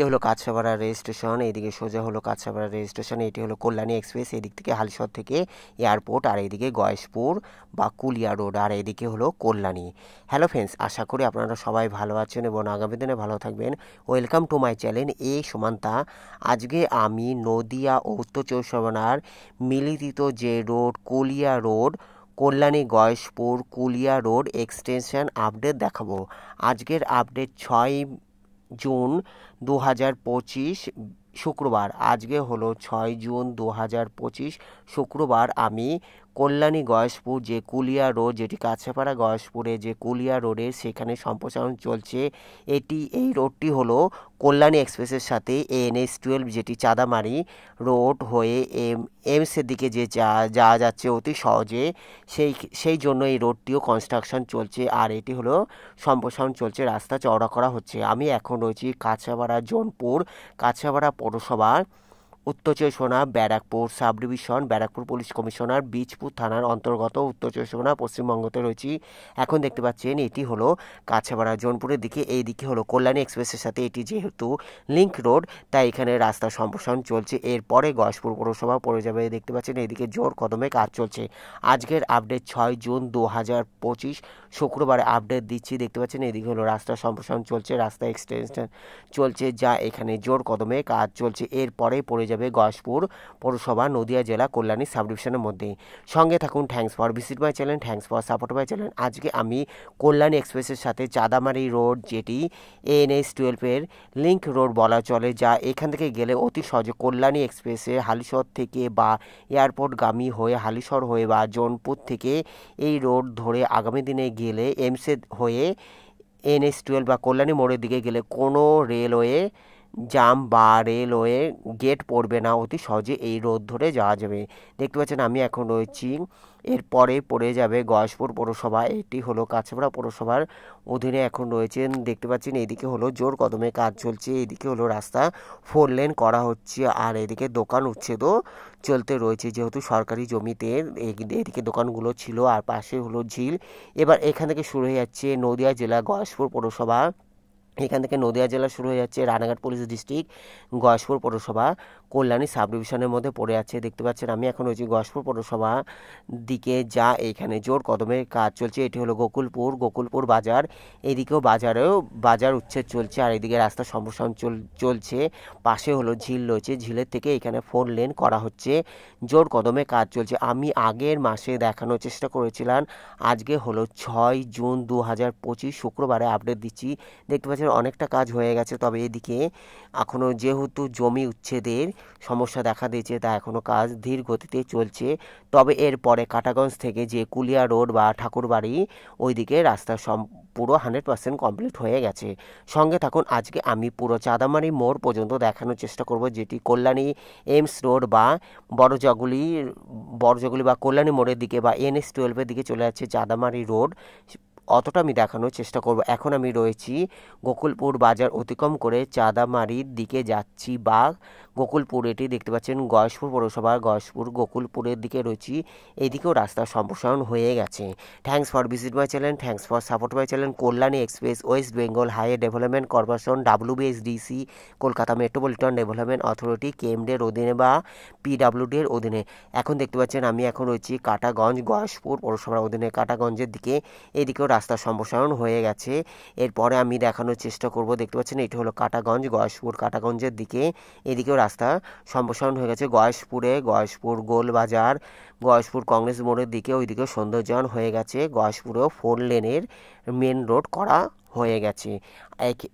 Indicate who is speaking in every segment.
Speaker 1: এদিকে হলো Kanchrapara rail station, এইদিকে সোজা হলো কাঁচরাপাড়া রেল স্টেশন, এটি হলো কল্যাণী এক্সপ্রেস, এদিক থেকে হালিশহর থেকে এয়ারপোর্ট, আর এইদিকে গয়েশপুর বা কুলিয়া রোড, আর এইদিকে হলো কল্যাণী। হ্যালো ফ্রেন্ডস, আশা করি আপনারা সবাই ভালো আছেন এবং আগামী দিনে ভালো থাকবেন। ওয়েলকাম টু মাই চ্যানেল এ সুমান্তা। আজকে আমি নদিয়া ও উত্তর চব্বিশ পরগনার মিলিত যে road Kulia road, Kalyani Gayeshpur Kulia road extension update দেখাবো। আজকের আপডেট 6 জুন 2025 শুক্রবার। আজকে হলো 6 জুন 2025 শুক্রবার। আমি কল্যাণী গয়েশপুর যে কুলিয়া রোড, যেটি কাঁচরাপাড়া গয়েশপুরে যে কুলিয়া রোডের সেখানে সম্প্রসারণ চলছে। এই রোডটি হলো কল্যাণী এক্সপ্রেসের সাথে NH-12 যেটি চাঁদামারি রোড হয়ে এমসের দিকে যে যাওয়া যাচ্ছে অতি সহজে, সেই জন্য এই রোডটিও কনস্ট্রাকশন চলছে, আর এটি হলো সম্প্রসারণ চলছে, রাস্তা চওড়া করা হচ্ছে। আমি এখন রয়েছি কাঁচরাপাড়া জোনপুর, কাঁচরাপাড়া পৌরসভা, উত্তর চব্বিশ Pargana, Barrackpore sub division, Barrackpore police commissioner, Bijpur থানার অন্তর্গত, উত্তর চব্বিশ পরগনা, পশ্চিমবঙ্গতে রয়েছি। এখন দেখতে পাচ্ছেন এটি হলো কাঁচরাপাড়া জোনপুরের দিকে, এই দিকে হলো কল্যাণী এক্সপ্রেসের সাথে এটি যেহেতু লিঙ্ক রোড, তাই এখানে রাস্তা সম্প্রসারণ চলছে। এরপরে গয়েশপুর পৌরসভা পড়ে যাবে। দেখতে পাচ্ছেন এইদিকে জোর কদমে কাজ চলছে। আজকের আপডেট 6 জুন 2025 শুক্রবারে আপডেট দিচ্ছি। দেখতে পাচ্ছেন এইদিকে হলো রাস্তা সম্প্রসারণ চলছে, রাস্তা এক্সটেনশন চলছে, যা এখানে জোর কদমে কাজ চলছে। এরপরে পড়ে যাবে গয়েশপুর পৌরসভা, নদিয়া জেলা, কল্যাণী সাব ডিভিশনের মধ্যে। সঙ্গে থাকুন। Thanks for visit my channel, thanks for support my channel. আজকে আমি কল্যাণী এক্সপ্রেসের সাথে চাঁদামারি রোড, যেটি NH-12 লিঙ্ক রোড বলা চলে, যা এখান থেকে গেলে অতি সহজে কল্যাণী এক্সপ্রেসে হালিশহর থেকে বা এয়ারপোর্টগামী হয়ে হালিশহর হয়ে বা জোনপুর থেকে এই রোড ধরে আগামী দিনে গেলে এমসে হয়ে NH-12 বা কল্যাণী মোড়ের দিকে গেলে কোনো রেলওয়ে জাম বা রেলওয়ে গেট পড়বে না, অতি সহজে এই রোড ধরে যাওয়া যাবে। দেখতে পাচ্ছেন আমি এখন রয়েছি, এরপরে পড়ে যাবে গয়েশপুর পৌরসভা, এটি হলো কাঁচরাপাড়া পৌরসভার অধীনে এখন রয়েছেন। দেখতে পাচ্ছেন এইদিকে হলো জোর কদমে কাজ চলছে, এইদিকে হলো রাস্তা 4 লেন করা হচ্ছে, আর এদিকে দোকান উচ্ছেদও চলতে রয়েছে, যেহেতু সরকারি জমিতে এদিকে দোকানগুলো ছিল, আর পাশে হলো ঝিল। এবার এখান থেকে শুরু হয়ে যাচ্ছে নদিয়া জেলা গয়েশপুর পৌরসভা, এখান থেকে নদিয়া জেলা শুরু হয়ে যাচ্ছে রানাঘাট পুলিশ ডিস্ট্রিক্ট, গয়েশপুর পৌরসভা কল্যাণী সাব ডিভিশনের মধ্যে পড়ে আছে। দেখতে পাচ্ছেন আমি এখন রয়েছি গয়েশপুর পৌরসভা দিকে, যা এখানে জোর কদমে কাজ চলছে। এটি হলো গোকুলপুর বাজার, এদিকেও বাজার উচ্ছেদ চলছে, আর এদিকে রাস্তা সম্প্রসারণ চলছে। পাশে হলো ঝিল রয়েছে, ঝিলের থেকে এখানে 4 লেন করা হচ্ছে, জোর কদমে কাজ চলছে। আমি আগের মাসে দেখানোর চেষ্টা করেছিলাম, আজকে হলো 6 জুন 2025 শুক্রবারে আপডেট দিচ্ছি। দেখতে পাচ্ছেন অনেকটা কাজ হয়ে গেছে, তবে এদিকে এখনও যেহেতু জমি উচ্ছেদের সমস্যা দেখা দিয়েছে, তা এখনও কাজ ধীর গতিতে চলছে। তবে এরপরে কাটাগঞ্জ থেকে যে কুলিয়া রোড বা ঠাকুরবাড়ি, ওইদিকে রাস্তা পুরো 100% কমপ্লিট হয়ে গেছে। সঙ্গে থাকুন। আজকে আমি পুরো চাঁদামারি মোড় পর্যন্ত দেখানোর চেষ্টা করব, যেটি কল্যাণী এমস রোড বা বড়জগুলি বা কল্যাণী মোড়ের দিকে বা NH-12 দিকে চলে যাচ্ছে চাঁদামারি রোড, অতটা আমি দেখানোর চেষ্টা করব। এখন আমি রয়েছি গোকুলপুর বাজার অতিক্রম করে চাঁদামারির দিকে যাচ্ছি, বা গোকুলপুর, এটি দেখতে পাচ্ছেন গয়েশপুর পৌরসভা, গয়েশপুর গোকুলপুরের দিকে রয়েছি। এইদিকেও রাস্তার সম্প্রসারণ হয়ে গেছে। Thanks for visit my channel, thanks for support my channel. Kalyani express West Bengal highway development corporation, WBSDC, Kolkata metropolitan development authority, KMD এর অধীনে বা PWD এর অধীনে। এখন দেখতে পাচ্ছেন আমি এখন রয়েছি কাটাগঞ্জ, গয়েশপুর পৌরসভার অধীনে কাটাগঞ্জের দিকে, এদিকেও রাস্তার সম্প্রসারণ হয়ে গেছে। এরপরে আমি দেখানোর চেষ্টা করব। দেখতে পাচ্ছেন এটি হলো কাটাগঞ্জ, কাটাগঞ্জের দিকে, এদিকেও রাস্তা সম্প্রসারণ হয়ে গেছে। গয়েশপুর গোলবাজার, গয়েশপুর কংগ্রেস মোড়ের দিকে, ওইদিকেও সৌন্দর্যায়ন হয়ে গেছে। গয়েশপুরেও 4 লেনের মেন রোড করা হয়ে গেছে।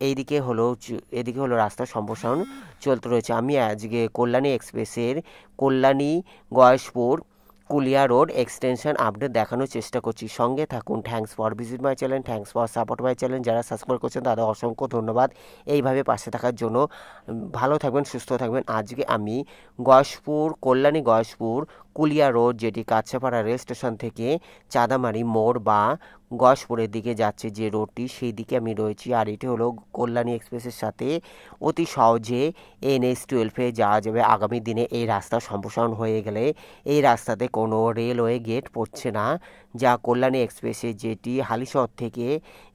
Speaker 1: এদিকে হলো রাস্তার সম্প্রসারণ চলতে রয়েছে। আমি আজকে কল্যাণী এক্সপ্রেসের Kalyani Gayeshpur Kulia road extension update দেখানোর চেষ্টা করছি। সঙ্গে থাকুন। Thanks for visit my channel, thanks for support my channel. যারা সাবস্ক্রাইব করছেন তাদের অসংখ্য ধন্যবাদ এইভাবে পাশে থাকার জন্য। ভালো থাকবেন, সুস্থ থাকবেন। আজকে আমি কল্যাণী গয়েশপুর কুলিয়া রোড, যেটি কাছাপাড়া রেল স্টেশন থেকে চাঁদামারি মোড় বা গয়েশপুরের দিকে যাচ্ছে যে রোডটি, সেই দিকে আমি রয়েছি। আর এটি হলো কল্যাণী এক্সপ্রেসের সাথে অতি সহজে NH-12-এ যাওয়া যাবে। আগামী দিনে এই রাস্তা সম্প্রসারণ হয়ে গেলে এই রাস্তাতে কোনো রেলওয়ে গেট পড়ছে না, যা কল্যাণী এক্সপ্রেসে, যেটি হালিশহর থেকে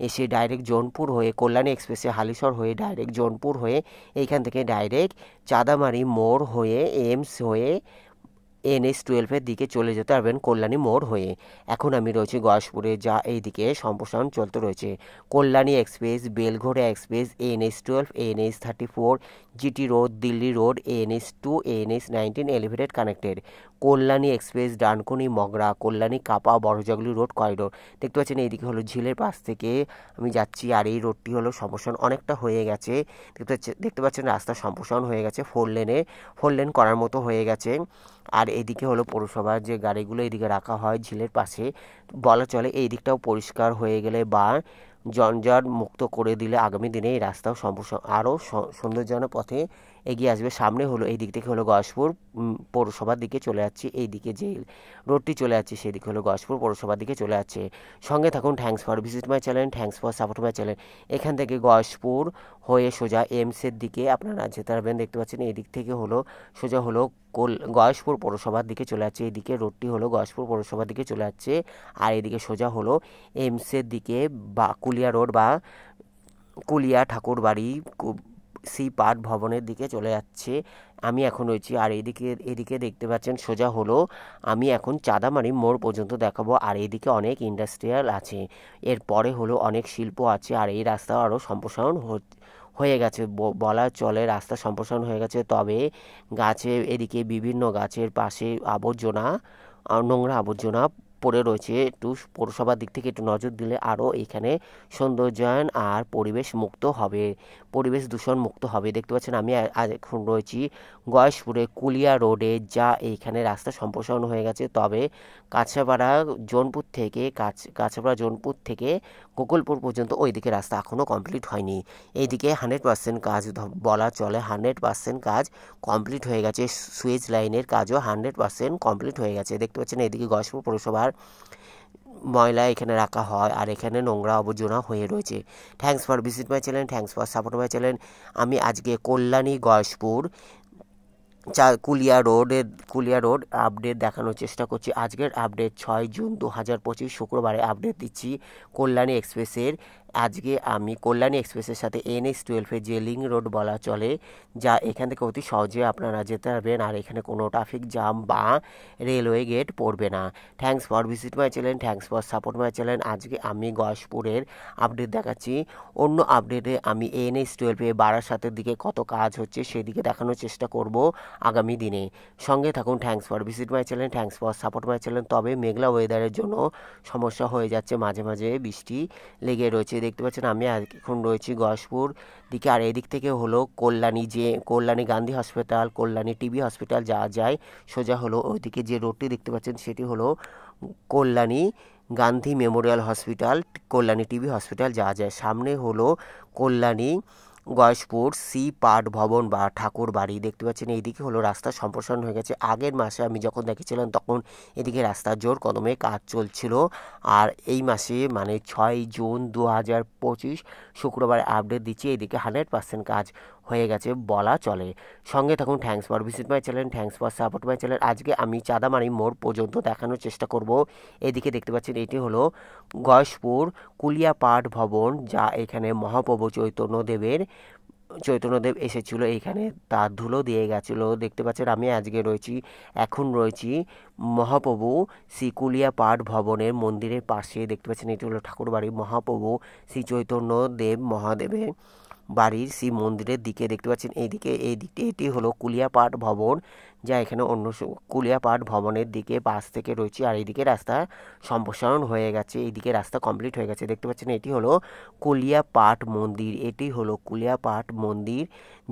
Speaker 1: এসে ডাইরেক্ট জোনপুর হয়ে, কল্যাণী এক্সপ্রেসে হালিশহর হয়ে ডাইরেক্ট জোনপুর হয়ে এইখান থেকে ডাইরেক্ট চাঁদামারি মোড় হয়ে এইমস হয়ে NH-12-এর দিকে চলে যেতে পারবেন কল্যাণী মোড় হয়ে। এখন আমি রয়েছি গয়েশপুরে, যা এই দিকে সম্প্রসারণ চলতে রয়েছে। Kalyani express, Belgharia express, NH-12, NH-34, GT road, Delhi road, NH-2, NH-19 elevated connected. Kalyani express Dankuni Magra, Kalyani Kapa Barajaguli road corridor. দেখতে পাচ্ছেন এইদিকে হলো ঝিলের পাশ থেকে আমি যাচ্ছি, আর এই রোডটি হলো সম্প্রসারণ অনেকটা হয়ে গেছে। দেখতে পাচ্ছেন রাস্তা সম্প্রসারণ হয়ে গেছে, 4 লেন করার মতো হয়ে গেছে। আর এদিকে হলো পৌরসভার যে গাড়িগুলো এদিকে রাখা হয় ঝিলের পাশে, বলা চলে এই দিকটাও পরিষ্কার হয়ে গেলে বা জঞ্জাট মুক্ত করে দিলে আগামী দিনে এই রাস্তাও আরও সৌন্দর্যজনক পথে এগিয়ে আসবে। সামনে হলো এই দিক থেকে হলো গয়েশপুর পৌরসভার দিকে চলে যাচ্ছে, এই দিকে যে রোডটি চলে যাচ্ছে সেই দিকে হলো গয়েশপুর পৌরসভার দিকে চলে যাচ্ছে। সঙ্গে থাকুন। Thanks for visit my channel, thanks for support my channel. এখান থেকে গয়েশপুর হয়ে সোজা এইমসের দিকে আপনারা যেতে পারবেন। দেখতে পাচ্ছেন এই দিক থেকে হলো সোজা হলো গয়েশপুর পৌরসভার দিকে চলে যাচ্ছে, এইদিকে রোডটি হলো গয়েশপুর পৌরসভার দিকে চলে যাচ্ছে। আর এদিকে সোজা হলো এইমসের দিকে বা কুলিয়া রোড বা কুলিয়া ঠাকুরবাড়ি সি পার্ট ভবনের দিকে চলে যাচ্ছে। আমি এখন রয়েছি, আর এদিকে দেখতে পাচ্ছেন সোজা হলো আমি এখন চাঁদামারি মোড় পর্যন্ত দেখাবো। আর এদিকে অনেক ইন্ডাস্ট্রিয়াল আছে, এরপরে হলো অনেক শিল্প আছে। আর এই রাস্তা আরও সম্প্রসারণ হয়ে গেছে, বলা চলে রাস্তা সম্প্রসারণ হয়ে গেছে। তবে এদিকে বিভিন্ন গাছের পাশে আবর্জনা, নোংরা আবর্জনা পড়ে রয়েছে। একটু পৌরসভার দিক থেকে একটু নজর দিলে আরও এখানে সৌন্দর্যায়ন আর পরিবেশ মুক্ত হবে, পরিবেশ দূষণ মুক্ত হবে। দেখতে পাচ্ছেন আমি এখন রয়েছি গয়েশপুরে কুলিয়া রোডে, যা এইখানে রাস্তা সম্প্রসারণ হয়ে গেছে। তবে কাছাপাড়া জোনপুর থেকে গোকুলপুর পর্যন্ত ওইদিকে রাস্তা এখনও কমপ্লিট হয়নি। এইদিকে 100% কাজ, বলা চলে 100% কাজ কমপ্লিট হয়ে গেছে। সুয়েজ লাইনের কাজও 100% কমপ্লিট হয়ে গেছে। দেখতে পাচ্ছেন এইদিকে গয়েশপুর পৌরসভার ময়লা এখানে রাখা হয়, আর এখানে নোংরা আবর্জনা হয়ে রয়েছে। Thanks for visit my channel, thanks for support my channel. আমি আজকে কল্যাণী গয়েশপুর কুলিয়া রোড আপডেট দেখানোর চেষ্টা করছি। আজকের আপডেট 6 জুন 2025 শুক্রবারে আপডেট দিচ্ছি কল্যাণী এক্সপ্রেসের। আজকে আমি কল্যাণী এক্সপ্রেসের সাথে NH-12-এর যে লিঙ্ক রোড বলা চলে, যা এখান থেকে অতি সহজে আপনারা যেতে পারবেন, আর এখানে কোনো ট্রাফিক জ্যাম বা রেলওয়ে গেট পড়বে না। Thanks for visit my channel, thanks for support my channel. আজকে আমি গয়েশপুরের আপডেট দেখাচ্ছি। অন্য আপডেটে আমি NH-12-এ বারাসাতের দিকে কত কাজ হচ্ছে সেদিকে দেখানোর চেষ্টা করব আগামী দিনে। সঙ্গে থাকুন। Thanks for visit my channel, thanks for support my channel. তবে মেঘলা ওয়েদারের জন্য সমস্যা হয়ে যাচ্ছে, মাঝে মাঝে বৃষ্টি লেগে রয়েছে। দেখতে পাচ্ছেন আমি এখন রয়েছি গয়েশপুর দিকে, আর এদিক থেকে হলো Kalyani Gandhi hospital, Kalyani TB hospital যাওয়া যায়। সোজা হলো ওইদিকে যে রোডটি দেখতে পাচ্ছেন সেটি হলো Kalyani Gandhi Memorial hospital, Kalyani TB hospital যাওয়া যায়। সামনে হলো কল্যাণী গয়েশপুর সি পার্ট ভবন বা ঠাকুর বাড়ি। দেখতে পাচ্ছেন এইদিকে হলো রাস্তা সম্প্রসারণ হয়ে গেছে। আগের মাসে আমি যখন দেখেছিলাম তখন এদিকে রাস্তার জোর কদমে কাজ চলছিল, আর এই মাসে মানে 6 জুন 2025 শুক্রবারে আপডেট দিচ্ছি, এদিকে 100% কাজ হয়ে গেছে বলা চলে। সঙ্গে থাকুন। Thanks for visit my channel, thanks for support my channel. আজকে আমি চাঁদামারি মোড় পর্যন্ত দেখানোর চেষ্টা করব। এদিকে দেখতে পাচ্ছেন এটি হলো গয়েশপুর কুলিয়া পাঠ ভবন, যা এখানে মহাপ্রভু চৈতন্যদেব এসেছিল, এইখানে তার ধুলো দিয়ে গেছিলো। দেখতে পাচ্ছেন আমি এখন রয়েছি মহাপ্রভু শ্রী কুলিয়া পাঠ ভবনের মন্দিরের পাশে। দেখতে পাচ্ছেন এটি হলো ঠাকুরবাড়ি মহাপ্রভু শ্রী চৈতন্যদেব মহাদেবের বাড়ির শ্রী মন্দিরের দিকে। দেখতে পাচ্ছেন এটি হলো কুলিয়া পাঠ ভবন, যা এখানে কুলিয়া পাঠ ভবনের দিকে পাশ থেকে রয়েছে। আর এইদিকে রাস্তা সম্প্রসারণ হয়ে গেছে, এইদিকে রাস্তা কমপ্লিট হয়ে গেছে। দেখতে পাচ্ছেন এটি হলো কুলিয়া পাঠ মন্দির,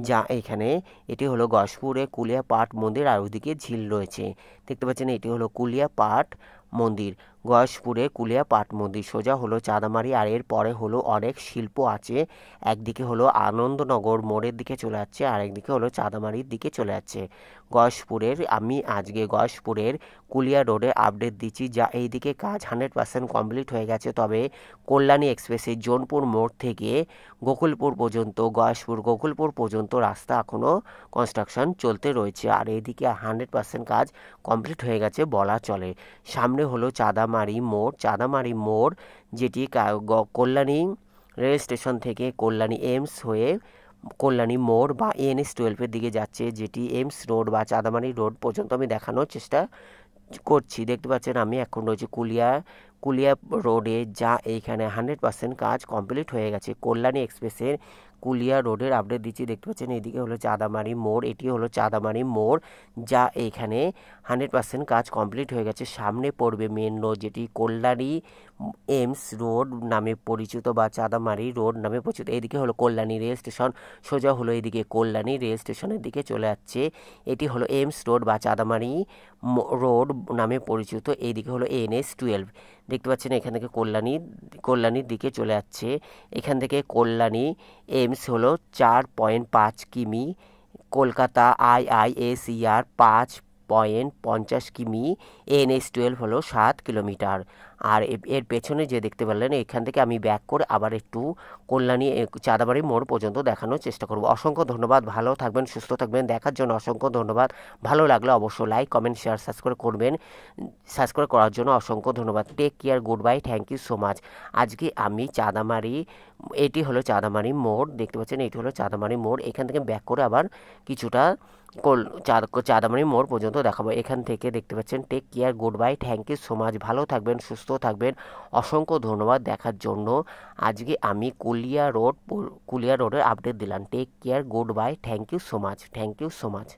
Speaker 1: যা এটি হলো গয়েশপুরে কুলিয়া পাঠ মন্দির, আর ওইদিকে ঝিল রয়েছে। দেখতে পাচ্ছেন এটি হলো কুলিয়া পাঠ মন্দির, গয়েশপুরে কুলিয়া পাঠ মন্দির। সোজা হলো চাঁদামারি, আর এর পরে হলো অনেক শিল্প আছে। একদিকে হলো আনন্দনগর মোড়ের দিকে চলে যাচ্ছে, আর একদিকে হলো চাঁদামারির দিকে চলে যাচ্ছে। আমি আজকে গয়েশপুরের কুলিয়া রোডে আপডেট দিচ্ছি, যা এইদিকে কাজ 100% কমপ্লিট হয়ে গেছে। তবে কল্যাণী এক্সপ্রেসের জোনপুর মোড় থেকে গোকুলপুর পর্যন্ত রাস্তা এখনও কনস্ট্রাকশন চলতে রয়েছে। আর এইদিকে 100% কাজ কমপ্লিট হয়ে গেছে বলা চলে। সামনে হলো চাঁদামারি মোড়, যেটি কল্যাণী রেল স্টেশন থেকে কল্যাণী এমস হয়ে কল্যাণী মোড় বা NH-12 দিকে যাচ্ছে, যেটি এমস রোড বা চাঁদামারি রোড পর্যন্ত আমি দেখানোর চেষ্টা করছি। দেখতে পাচ্ছেন আমি এখন রয়েছি কুলিয়া রোডে, যা এইখানে 100% কাজ কমপ্লিট হয়ে গেছে। কল্যাণী এক্সপ্রেসের কুলিয়া রোডের আপডেট দিচ্ছি। দেখতে পাচ্ছেন এইদিকে হলো চাঁদামারি মোড়, এটি হলো চাঁদামারি মোড়, যা এইখানে 100% কাজ কমপ্লিট হয়ে গেছে। সামনে পড়বে মেন রোড, যেটি কল্যাণী এমস রোড নামে পরিচিত বা চাঁদামারি রোড নামে পরিচিত। এইদিকে হলো কল্যাণী রেল স্টেশন, সোজা হলো এইদিকে কল্যাণী রেল স্টেশনের দিকে চলে যাচ্ছে। এটি হলো এমস রোড বা চাঁদামারি রোড নামে পরিচিত। এইদিকে হলো NH-12। দেখতে পাচ্ছেন এখান থেকে কল্যাণীর দিকে চলে যাচ্ছে। এখান থেকে কল্যাণী এমস হলো 4.5 কিমি, কলকাতা IISER 5.50 কিমি, NH-12 হলো 7 কিলোমিটার। আর এর পেছনে যে দেখতে পারলেন, এখান থেকে আমি ব্যাক করে আবার একটু কল্যাণী চাঁদাবাড়ি মোড় পর্যন্ত দেখানোর চেষ্টা করব। অসংখ্য ধন্যবাদ, ভালো থাকবেন, সুস্থ থাকবেন, দেখার জন্য অসংখ্য ধন্যবাদ। ভালো লাগলে অবশ্যই লাইক, কমেন্ট, শেয়ার, সাবস্ক্রাইব করার জন্য অসংখ্য ধন্যবাদ। Take care, good bye, thank you so much. আজকে আমি এটি হলো চাঁদামারি মোড়, দেখতে পাচ্ছেন এটি হলো চাঁদামারি মোড়। এখান থেকে ব্যাক করে আবার কিছুটা চাঁদামারি মোড় পর্যন্ত দেখাবো। এখান থেকে দেখতে পাচ্ছেন take care, good bye, thank you so much. ভালো থাকবেন, সুস্থ থাকবেন, অসংখ্য ধন্যবাদ দেখার জন্য। আজকে আমি কুলিয়া রোডের আপডেট দিলাম। Take care, good bye, thank you so much.